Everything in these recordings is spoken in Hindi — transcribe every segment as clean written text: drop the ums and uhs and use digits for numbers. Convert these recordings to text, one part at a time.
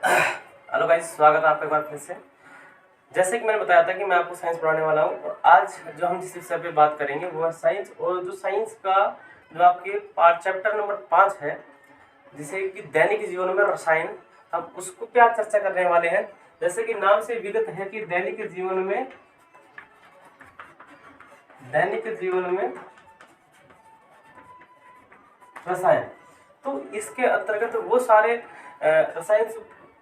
हेलो गाइस, स्वागत है आपका एक बार फिर से। जैसे कि मैंने बताया था कि मैं आपको साइंस पढ़ाने वाला हूँ और आज जो हम जिस विषय पे बात करेंगे वो है साइंस। और जो साइंस का जो आपके पार्ट चैप्टर नंबर 5 है, जिसे कि दैनिक जीवन में रसायन, हम उसको क्या चर्चा करने वाले हैं। जैसे कि नाम से विदित है कि दैनिक जीवन में रसायन, तो इसके अंतर्गत वो सारे रसायन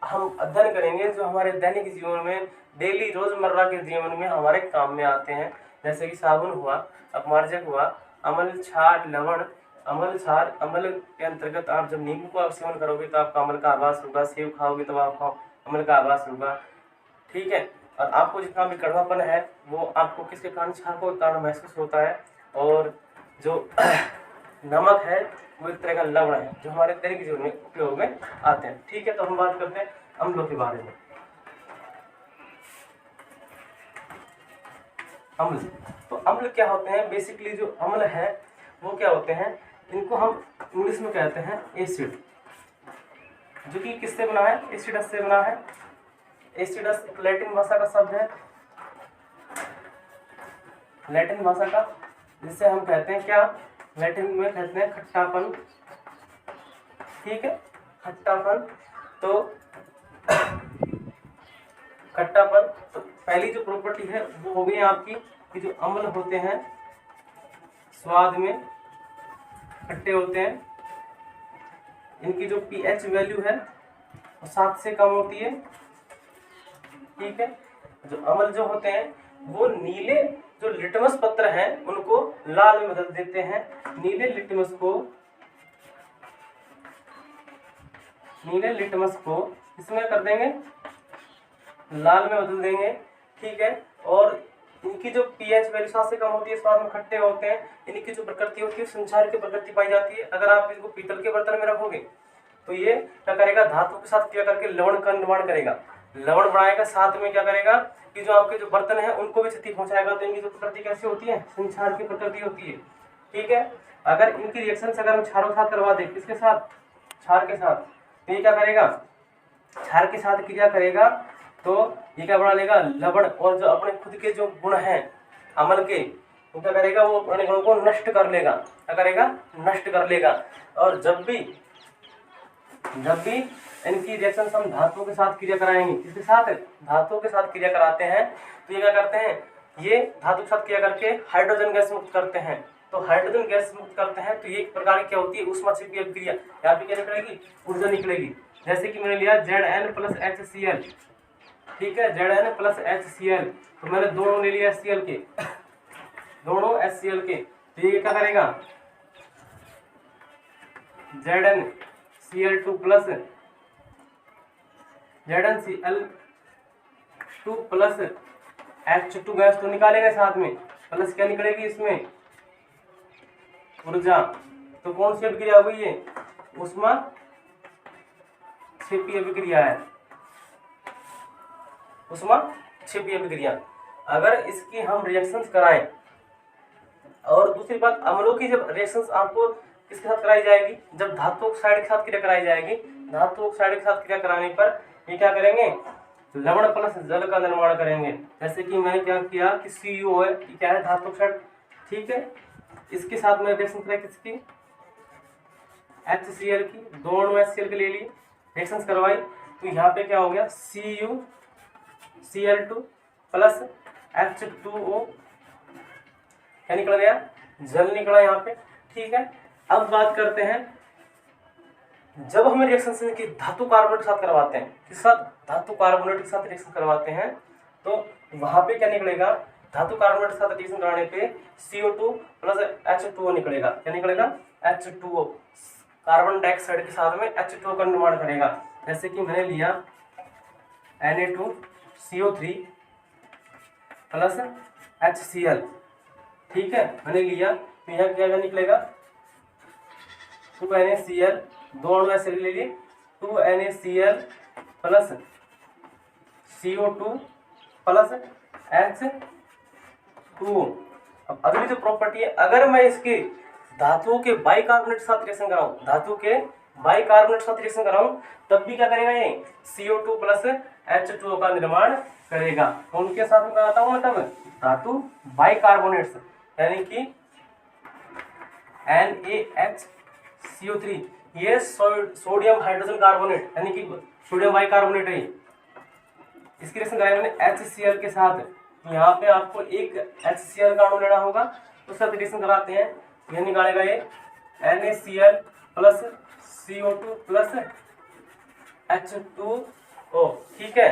हम अध्ययन करेंगे जो हमारे दैनिक जीवन में, डेली रोजमर्रा के जीवन में हमारे काम में आते हैं। जैसे कि साबुन हुआ, अपमार्जक हुआ, अम्ल, क्षार, लवण। अम्ल, क्षार, अम्ल के अंतर्गत आप जब नींबू का सेवन करोगे तो आपका अम्ल का आभास होगा, सेब खाओगे तो आपका अम्ल का आभास होगा। ठीक है। और आपको जितना भी कड़वापन है वो आपको किसके कारण, छापों के कारण महसूस होता है। और जो नमक है वो एक तरह का लवण है जो हमारे दैनिक जीवन में उपयोग में आते हैं। ठीक है, तो हम बात करते हैं अम्लों के बारे में। अम्ल, तो अम्ल क्या होते हैं? बेसिकली जो अम्ल है वो क्या होते हैं, इनको हम इंग्लिश में कहते हैं एसिड, जो कि किससे बना है? एसिडस से बना है। एसिडस एक लैटिन भाषा का शब्द है, लैटिन भाषा का, जिससे हम कहते हैं क्या? लैटिन में कहते हैं खट्टापन। ठीक है, खट्टापन। तो खट्टापन, तो पहली जो प्रॉपर्टी है वो हो गई आपकी कि जो अम्ल होते हैं स्वाद में खट्टे होते हैं। इनकी जो पीएच वैल्यू है वो 7 से कम होती है। ठीक है, जो अम्ल जो होते हैं वो नीले जो लिटमस पत्र हैं उनको लाल में बदल देते हैं। नीले लिटमस को इसमें कर देंगे, लाल में बदल देंगे। ठीक है, और इनकी जो पीएच वैल्यू 7 से कम होती है, स्वाद में खट्टे होते हैं। इनकी जो प्रकृति होती है संक्षार की प्रकृति पाई जाती है। अगर आप इनको पीतल के बर्तन में रखोगे तो ये क्या करेगा? धातु के साथ क्रिया करके लवण का निर्माण करेगा, लवण बनाएगा, साथ में क्या करेगा कि जो आपके जो बर्तन है उनको भी क्षति पहुंचाएगा। तो इनकी जो प्रकृति कैसी होती है? संक्षार की प्रकृति होती है। ठीक है, अगर इनकी रिएक्शन अगर हम क्षारों के साथ करवा दें, किसके साथ? क्षार के साथ, तो ये क्या करेगा? क्षार के साथ क्रिया करेगा तो ये क्या बना लेगा? लवण। और जो अपने खुद के जो गुण हैं अम्ल के, वो क्या करेगा? वो अपने गुणों को नष्ट कर लेगा। क्या करेगा? नष्ट कर लेगा। और जब भी इनकी रिएक्शन हम धातुओं के साथ क्रिया कराएंगे, किसके साथ? धातुओं के साथ क्रिया कराते हैं, तो ये क्या करते हैं? ये धातु के साथ क्रिया करके हाइड्रोजन गैस मुक्त करते हैं। तो हाइड्रोजन गैस मुक्त करते हैं तो ये एक प्रकार की क्या होती है? ऊष्माक्षेपीय अभिक्रिया। यहाँ पे क्या निकलेगी? ऊर्जा निकलेगी। जैसे कि मैंने लिया Zn प्लस HCl। ठीक है, Zn प्लस HCl, तो मैंने दोनों ले लिया HCl के, दोनों HCl के। तो ये क्या करेगा? ZnCl2 प्लस H2 गैस तो निकालेगा साथ में, प्लस क्या निकलेगी इसमें? ऊर्जा। तो कौन सी अभिक्रिया हो गई ये? ऊष्माक्षेपीय अभिक्रिया है, ऊष्माक्षेपीय अभिक्रिया। अगर इसकी हम रिएक्शंस कराएं, और दूसरी बात, अम्लों की जब रिएक्शंस आपको किसके साथ कराई जाएगी? जब धातु ऑक्साइड के साथ क्रिया कराई जाएगी। धातु ऑक्साइड के साथ क्रिया कराने पर ये क्या करेंगे? लवण प्लस जल का निर्माण करेंगे। जैसे कि मैंने क्या किया कि CuO है, क्या है? धातु ऑक्साइड। ठीक है, इसके साथ में रिएक्शन कराई किसकी? HCl की, दोनों HCl के ले लिए, रिएक्शंस करवाई, तो यहाँ पे क्या हो गया? CuCl2 प्लस H2O, क्या निकल गया? जल निकला यहाँ पे। ठीक है, अब बात करते हैं, जब हमें रिएक्शन की धातु कार्बोनेट के साथ करवाते हैं, किस साथ? धातु कार्बोनेट के साथ रिएक्शन करवाते हैं, तो वहां पे क्या निकलेगा? धातु कार्बोनेट के साथ रिएक्शन कराने पे CO2 प्लस H2O निकलेगा। क्या निकलेगा? H2O, कार्बन डाइऑक्साइड के साथ में H2O का निर्माण करेगा। जैसे कि मैंने लिया Na2CO3 प्लस HCl। ठीक है, मैंने लिया, तो यहाँ क्या निकलेगा? 2NaCl, दोनों ऐसे ले लिए, 2NaCl plus CO2 plus H2O। अब अगली जो प्रॉपर्टी है, अगर मैं इसके धातुओं के बाइकार्बोनेट के साथ रिएक्शन कराऊं, धातु के बाइकार्बोनेट के साथ रिएक्शन कर रहा हूँ तब भी क्या करेगा ये CO2 प्लस H2O का निर्माण करेगा। उनके साथ में कराता हूँ मतलब धातु बाइकार्बोनेट्स यानी कि NaHCO3, ये सोडियम हाइड्रोजन कार्बोनेट यानी कि सोडियम बाइकार्बोनेट है। इसकी रिएक्शन कराएंगे मैंने HCl के साथ। यहाँ पे आपको एक HCl का अणु लेना होगा, उसके साथ रिएक्शन कराते हैं, यह निकालेगा ये NaCl plus CO2 plus H2O। ठीक है,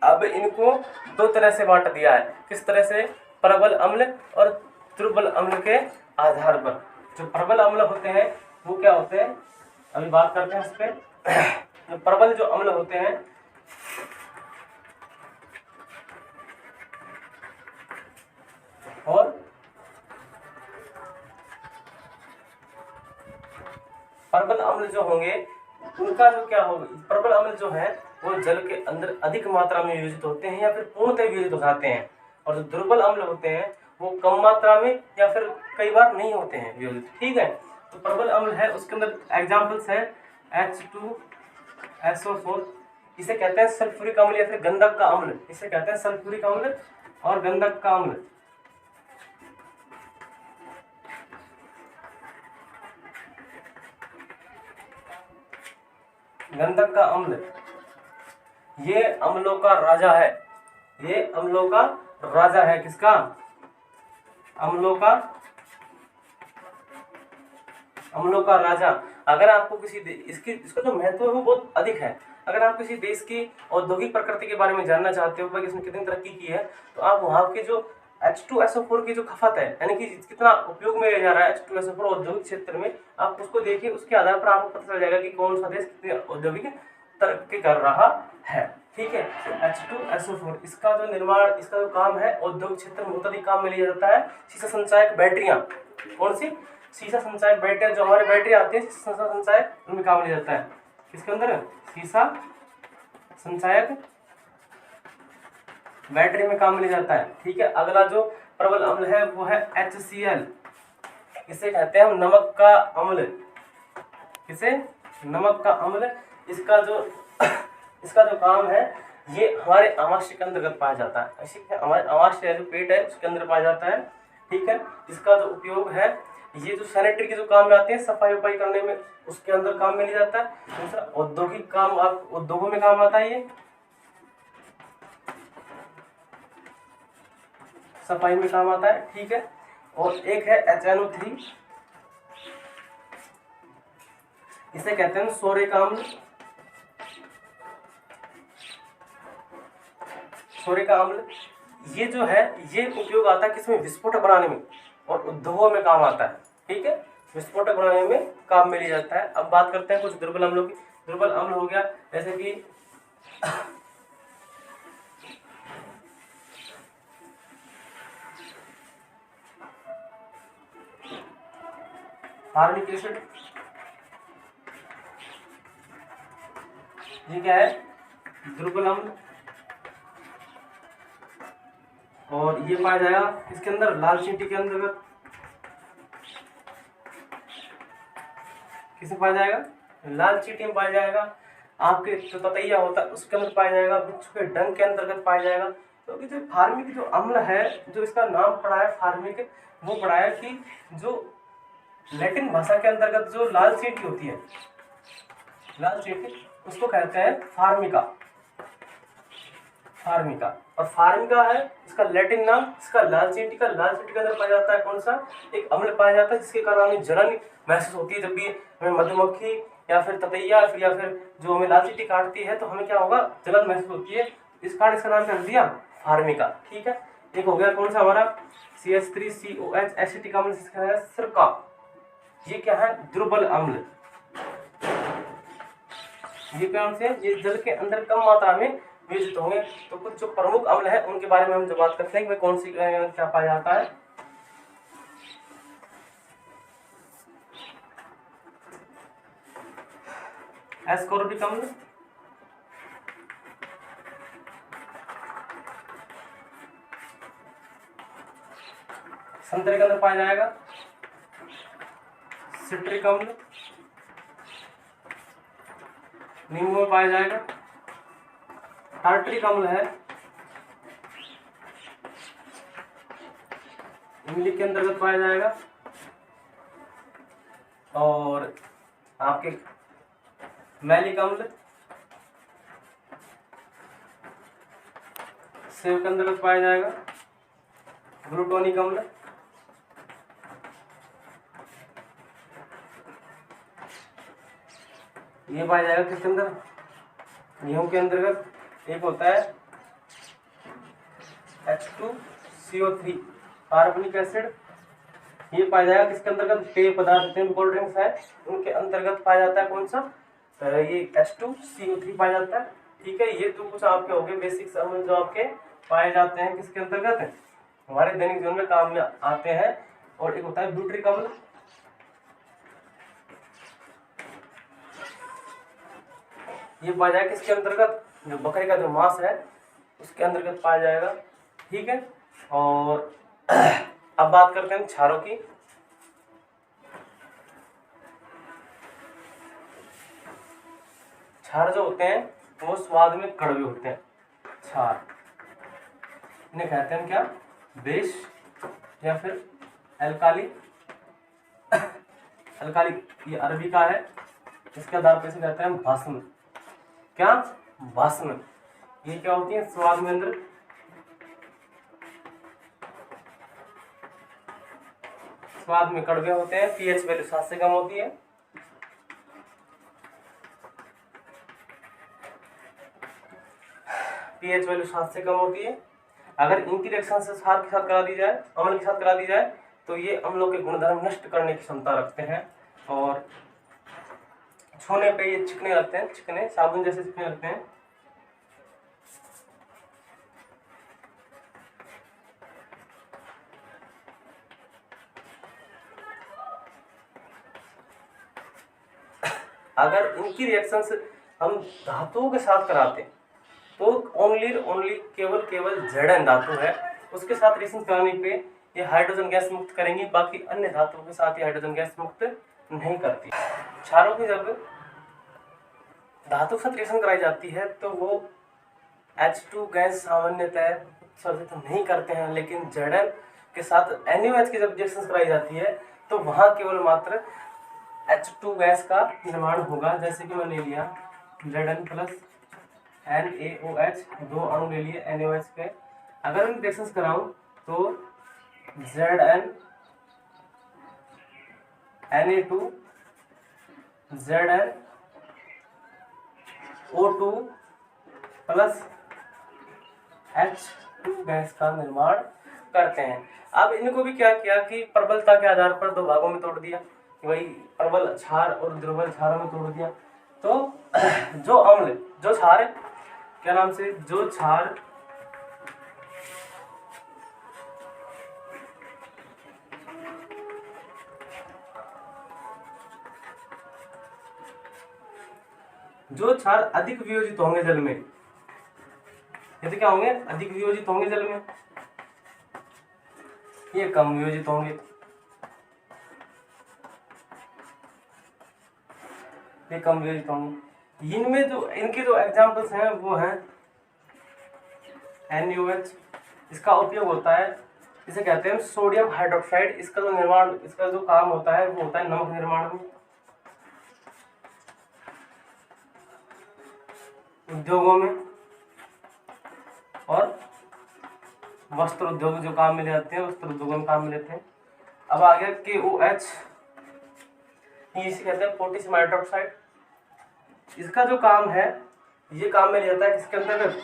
अब इनको दो तरह से बांट दिया है। किस तरह से? प्रबल अम्ल और दुर्बल अम्ल के आधार पर। जो प्रबल अम्ल होते हैं वो क्या होते हैं, अभी बात करते हैं इस पे। जो प्रबल जो अम्ल होते हैं और प्रबल अम्ल जो होंगे उनका जो क्या होगा, प्रबल अम्ल जो है वो जल के अंदर अधिक मात्रा में वियोजित होते हैं या फिर पूर्णतः वियोजित हो जाते हैं, और जो दुर्बल अम्ल होते हैं वो कम मात्रा में या फिर कई बार नहीं होते हैं वियोजित। ठीक है, तो प्रबल अम्ल है उसके अंदर एग्जाम्पल्स है H2SO4, इसे कहते हैं सल्फ्यूरिक अम्ल या फिर गंधक का अम्ल, इसे कहते हैं सल्फ्यूरिक अम्ल और गंधक का अम्ल। गंधक का अम्ल ये अम्लों का राजा है, ये अम्लों का राजा है। किसका? अम्लों का राजा। अगर आपको किसी इसका जो महत्व है वो बहुत अधिक है। अगर आप किसी देश की औद्योगिक प्रकृति के बारे में जानना चाहते हो कि इसने कितनी तरक्की की है, तो आप वहाँ के जो H2SO4 की जो खपत है यानी कि कितना उपयोग में जा रहा है H2SO4 औद्योगिक क्षेत्र में, आप उसको देखिए, उसके आधार पर आपको पता चल जाएगा कि कौन सा देश कितनी औद्योगिक तरक्की कर रहा है। ठीक है, H2SO4 इसका जो निर्माण, इसका जो काम है औद्योगिक क्षेत्र में बहुत अधिक काम में लिया जाता है। शीशा संचायक बैटरियां, कौन सी? शीशा संचायक बैटरियां, जो हमारे बैटरी आती है शीशा संचायक, उनमें काम लिया जाता है। किसके अंदर? शीशा संचायक बैटरी में काम लिया जाता है। ठीक है, अगला जो प्रबल अम्ल है वो है HCl, इसे कहते हैं नमक का अम्ल। किसे? नमक का अम्ल। इसका जो काम है ये हमारे आमाशय के अंतर्गत पाया जाता है। हमारे आमाशय जो पेट है उसके अंदर पाया जाता है। ठीक है, इसका जो उपयोग है ये जो सैनिटरी के जो काम में आते हैं, सफाई वफाई करने में, उसके अंदर काम में लिया जाता है। दूसरा औद्योगिक काम, आप उद्योगों में काम आता है, ये सफाई में काम आता है। ठीक है, और एक है HNO3, इसे कहते हैं सोरिक अम्ल। सोरिक अम्ल ये जो है ये उपयोग आता है किसमें? विस्फोटक बनाने में और उद्योगों में काम आता है। ठीक है, विस्फोटक बनाने में काम में लिया जाता है। अब बात करते हैं कुछ दुर्बल अम्लों की। दुर्बल अम्ल हो गया जैसे कि फार्मिक एसिड, ये क्या है? दुर्बल अम्ल, और ये पाया जाएगा किसके अंदर? लाल चींटी के अंतर्गत। किसे पाया जाएगा? लाल चींटी में पाया जाएगा। आपके जो ततैया होता है उसके अंदर पाया जाएगा। बिच्छू के डंक के अंतर्गत पाया जाएगा। तो जो फार्मिक जो अम्ल है, जो इसका नाम पड़ा है फार्मिक, वो पड़ा है कि जो लैटिन भाषा के अंतर्गत जो लाल चींटी होती है, लाल चींटी, उसको कहते हैं फार्मिका। फार्मिका, और फार्मिका है इसका लैटिन नाम। इसका लाल चींटी का, लाल चींटी के अंदर पाया जाता है कौन सा? एक अम्ल पाया जाता है जिसके कारण हमें जलन महसूस होती है। जब भी हमें मधुमक्खी या फिर ततैया या फिर जो हमें लाल चींटी काटती है तो हमें क्या होगा? जलन महसूस होती है। इस कारण इसका नाम कर दिया फार्मिका। ठीक है, एक हो गया कौन सा हमारा? CH3COH एसिटिक अम्ल, जिसका है सिरका। ये क्या है? दुर्बल अम्ल। ये कौन से? ये जल के अंदर कम मात्रा में वियोजित होंगे। तो कुछ जो प्रमुख अम्ल है उनके बारे में हम जो बात करते हैं कि कौन सी क्या पाया जाता है। एस्कॉर्बिक अम्ल, संतरे के अंदर पाया जाएगा। सिट्रिक अम्ल, नींबू में पाया जाएगा। टार्टरिक अम्ल है इमली के अंतर्गत पाया जाएगा। और आपके मैलिक अम्ल सेब के अंतर्गत पाया जाएगा। ग्लूटोनिक अम्ल ये पाया जाएगा किसके अंदर, गेहूं के अंतर्गत। एक होता है H2CO3 कार्बनिक एसिड, ये पाया जाएगा किसके अंतर्गत, पेय पदार्थ जितने भी कोल्ड ड्रिंक्स है उनके अंतर्गत पाया जाता है। कौन सा, ये H2CO3 पाया जाता है। ठीक है, ये तो कुछ आपके हो गए बेसिक्स अम्ल जो आपके पाए जाते हैं किसके अंतर्गत, हमारे दैनिक जीवन में काम में आते हैं। और एक होता है ब्यूटरिक अम्ल, ये पाया जाएगा किसके अंतर्गत, जो बकरे का जो मांस है उसके अंतर्गत पाया जाएगा। ठीक है, और अब बात करते हैं क्षारों की। क्षार जो होते हैं वो स्वाद में कड़वे होते हैं। क्षार इन्हें कहते हैं क्या, बेस या फिर अल्काली। अल्काली ये अरबी का है, इसके आधार पर इसे कहते हैं भस्म। क्या, भस्म। ये क्या होती है, स्वाद में अंदर स्वाद में कड़वे होते हैं। पीएच वैल्यू 7 से कम होती है। पीएच वैल्यू 7 से कम होती है। अगर इनकी रिएक्शन से क्षार के साथ करा दी जाए, अम्ल के साथ करा दी जाए, तो ये अम्लों के गुणधर्म नष्ट करने की क्षमता रखते हैं और छूने पे ये चिकने लगते हैं, चिकने साबुन जैसे चिकने लगते हैं। अगर इनकी रिएक्शन से हम धातुओं के साथ कराते हैं तो ओनली केवल Zn धातु है उसके साथ रिएक्शन कराने पे ये हाइड्रोजन गैस मुक्त करेंगी, बाकी अन्य धातुओं के साथ ये हाइड्रोजन गैस मुक्त नहीं करती। क्षारों की जब धातु के साथ रिएक्शन कराई जाती है तो वो H2 गैस सामान्यतः उत्सर्जित नहीं करते हैं, लेकिन Zn के साथ NaOH की जब रिएक्शन कराई जाती है तो वहां केवल मात्र H2 गैस का निर्माण होगा। जैसे कि मैंने लिया Zn प्लस NaOH, दो अणु ले लिए NaOH के। अगर मैं रिएक्शन कराऊं तो Zn Na2 Zn O2 plus H2 gas का निर्माण करते हैं। अब इनको भी क्या किया कि प्रबलता के आधार पर दो भागों में तोड़ दिया, कि भाई प्रबल क्षार और दुर्बल क्षारों में तोड़ दिया। तो जो अम्ल, जो क्षार, क्या नाम से, जो क्षार अधिक वियोजित होंगे जल में, यदि क्या होंगे, अधिक वियोजित होंगे जल में, ये कम वियोजित होंगे, ये कम वियोजित होंगे। इनमें जो इनके जो एग्जांपल्स हैं वो हैं NaOH, इसका उपयोग होता है, इसे कहते हैं सोडियम हाइड्रोक्साइड। इसका जो निर्माण, इसका जो काम होता है वो होता है नमक निर्माण में, उद्योगों में और वस्त्र उद्योग जो काम में ले जाते हैं, वस्त्र उद्योगों में काम में लेते हैं। अब आ गया KOH, इसे कहते हैं पोटेशियम हाइड्रोक्साइड। इसका जो काम है, ये काम में ले जाता है किसके अंतर्गत,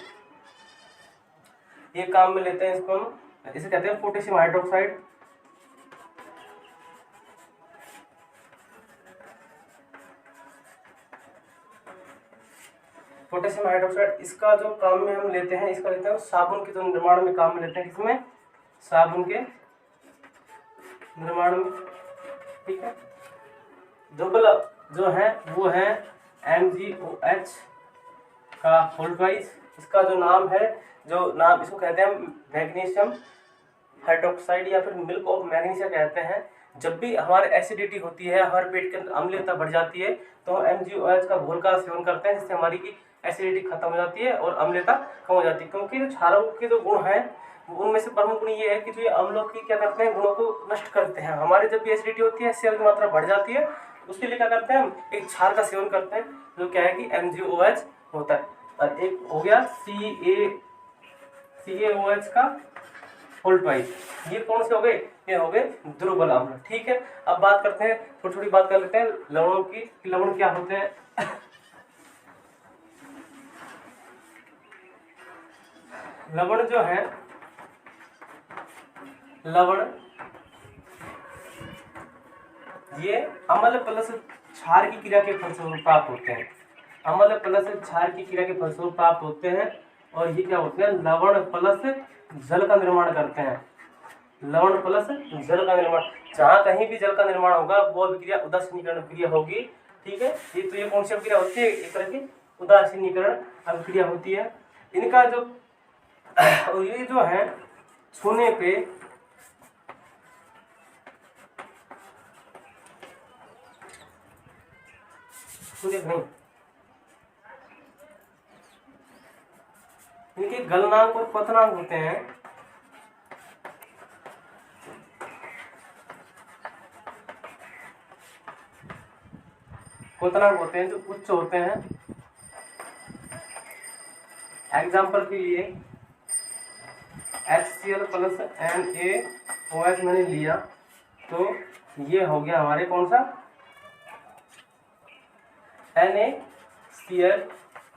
ये काम में लेते हैं इसको हम, इसे कहते हैं पोटेशियम हाइड्रोक्साइड। पोटेशियम हाइड्रोक्साइड इसका जो काम में हम लेते हैं, इसका लेते हैं साबुन के जो निर्माण में काम में लेते हैं, किसमें, साबुन के निर्माण में। ठीक है, दुर्बल जो है वो है MgOH का होल ट्वाइस। इसका जो नाम है, जो नाम इसको कहते हैं मैग्नीशियम हाइड्रोक्साइड या फिर मिल्क ऑफ मैग्नीशिया कहते हैं। जब भी हमारे एसिडिटी होती है, हमारे पेट के अंदर अम्लता बढ़ जाती है, तो हम MgOH का घोल का सेवन करते हैं, जिससे हमारी की एसिडिटी खत्म हो जाती है और अम्लता कम हो जाती है। क्योंकि जो क्षारों के जो गुण हैं उनमें से प्रमुख गुण ये है कि जो ये अम्लों की क्या करते हैं, गुणों को नष्ट करते हैं। हमारे जब भी एसिडिटी होती है, सेल की मात्रा बढ़ जाती है, उसके लिए क्या करते हैं, हम एक क्षार का सेवन करते हैं, जो क्या है कि MgOH होता है। और एक हो गया CaOH का होल ट्वाइस। ये कौन से हो गए, ये हो गए दुर्बल अम्ल। ठीक है, अब बात करते हैं, थोड़ी थोड़ी बात कर लेते हैं लवणों की, लवण क्या होते हैं। लवण जो है, लवण ये अम्ल प्लस क्षार की क्रिया के फलस्वरूप प्राप्त होते हैं। अम्ल प्लस क्षार की क्रिया के फलस्वरूप प्राप्त होते हैं, और ये क्या होते हैं, लवण प्लस जल का निर्माण करते हैं। लवण प्लस जल का निर्माण, जहाँ कहीं भी जल का निर्माण होगा वो अभिक्रिया उदासीनीकरण क्रिया होगी। ठीक है, ये कौन सी अभिक्रिया होती है, एक तरह की उदासीनीकरण अभिक्रिया होती है। इनका जो और ये जो है छूने पे नहीं, इनके गलनांक और पतनांक होते हैं। पतनांक होते हैं जो उच्च होते हैं। एग्जाम्पल के लिए HCl प्लस NaOH मैंने लिया, तो ये हो गया हमारे कौन सा, NaCl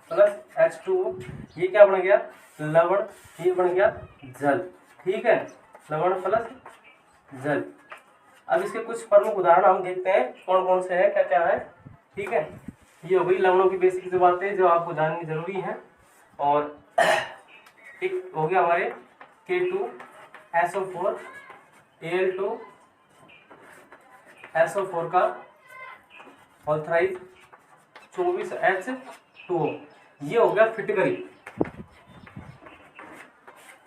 प्लस H2O। ये क्या बन गया, लवण, ये बन गया जल। ठीक है, लवण प्लस जल। अब इसके कुछ प्रमुख उदाहरण हम देखते हैं कौन कौन से हैं, क्या क्या है। ठीक है, ये हो गई लवणों की बेसिक जो बातें जो आपको जाननी जरूरी है। और एक हो गया हमारे K2SO4 Al2SO4 का ऑल्थराइज 24H2O। ये हो गया फिटकरी।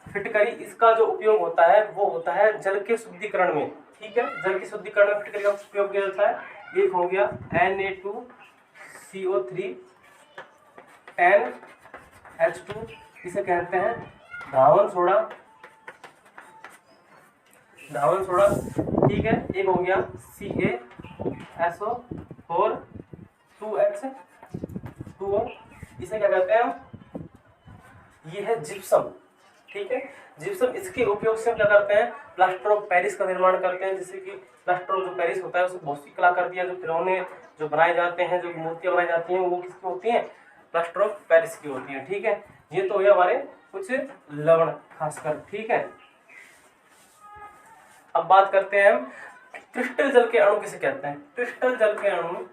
फिटकरी, इसका जो उपयोग होता है वो होता है जल के शुद्धिकरण में। ठीक है, जल के शुद्धिकरण में फिटकरी का उपयोग किया जाता है। एक हो गया Na2CO3 10H2, इसे कहते हैं धावन सोडा। धावन सोडा, ठीक है। एक हो गया CaSO4 2H2O, इसे क्या कहते हैं हम, ये है जिप्सम। ठीक है, जिप्सम, इसके उपयोग से हम क्या करते हैं, प्लास्टर ऑफ पेरिस का निर्माण करते हैं। जैसे कि प्लास्टर ऑफ जो पेरिस होता है, उसको बहुत सी कलाकृतियां, जो खिलौने जो बनाए जाते हैं, जो मूर्तियां बनाई जाती हैं, वो किसकी होती हैं, प्लास्टर ऑफ पेरिस की होती है। ठीक है, ये तो ये हमारे कुछ लवण खासकर। ठीक है, अब बात करते हैं हम क्रिस्टल जल के अणु किसे कहते हैं। क्रिस्टल जल के अणु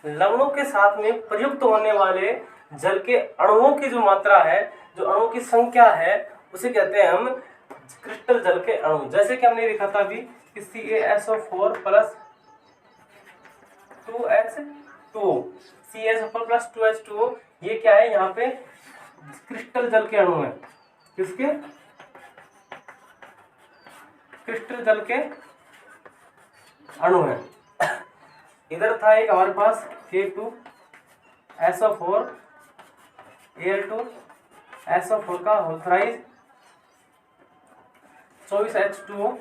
लवणों के साथ में प्रयुक्त होने वाले जल के अणुओं की जो मात्रा है, जो अणुओं की संख्या है, उसे कहते हैं हम क्रिस्टल जल के अणु। जैसे कि हमने लिखा था अभी कि CaSO4 plus 2H2O, CaSO4 plus 2H2O, ये क्या है, यहाँ पे क्रिस्टल जल के अणु है। किसके, क्रिस्टल जल के अणु है। इधर था एक हमारे पास K2SO4 Al2SO4 का होल्थराइज 24H2O।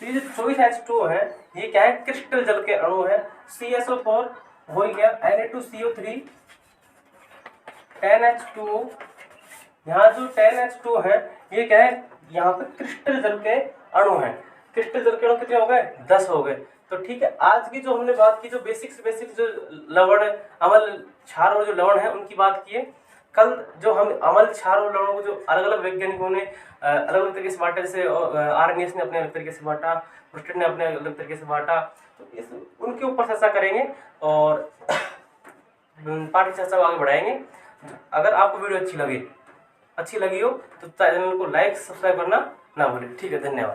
ये जो 24H2O है, ये क्या है, क्रिस्टल जल के अणु है। CaSO4 हो गया Na2CO3 10H2O। यहाँ जो 10H2O है, ये क्या है, यहाँ पे क्रिस्टल जल के अणु है। क्रिस्टल जल के अणु कितने हो गए, 10 हो गए। तो ठीक है, आज की जो हमने बात की, जो बेसिक जो लवण, अम्ल, क्षार और जो लवण है, उनकी बात की है। कल जो हम अम्ल, क्षार और लवणों को जो अलग अलग वैज्ञानिकों ने अलग अलग तरीके से बांटा, जैसे आर्नियस ने अपने अलग तरीके से बांटा, प्रोस्टेट ने अपने अलग तरीके से बांटा, तो इस उनके ऊपर चर्चा करेंगे और पाठ की चर्चा को आगे बढ़ाएंगे। अगर आपको वीडियो अच्छी लगी हो तो चैनल को लाइक सब्सक्राइब करना ना भूलें। ठीक है, धन्यवाद।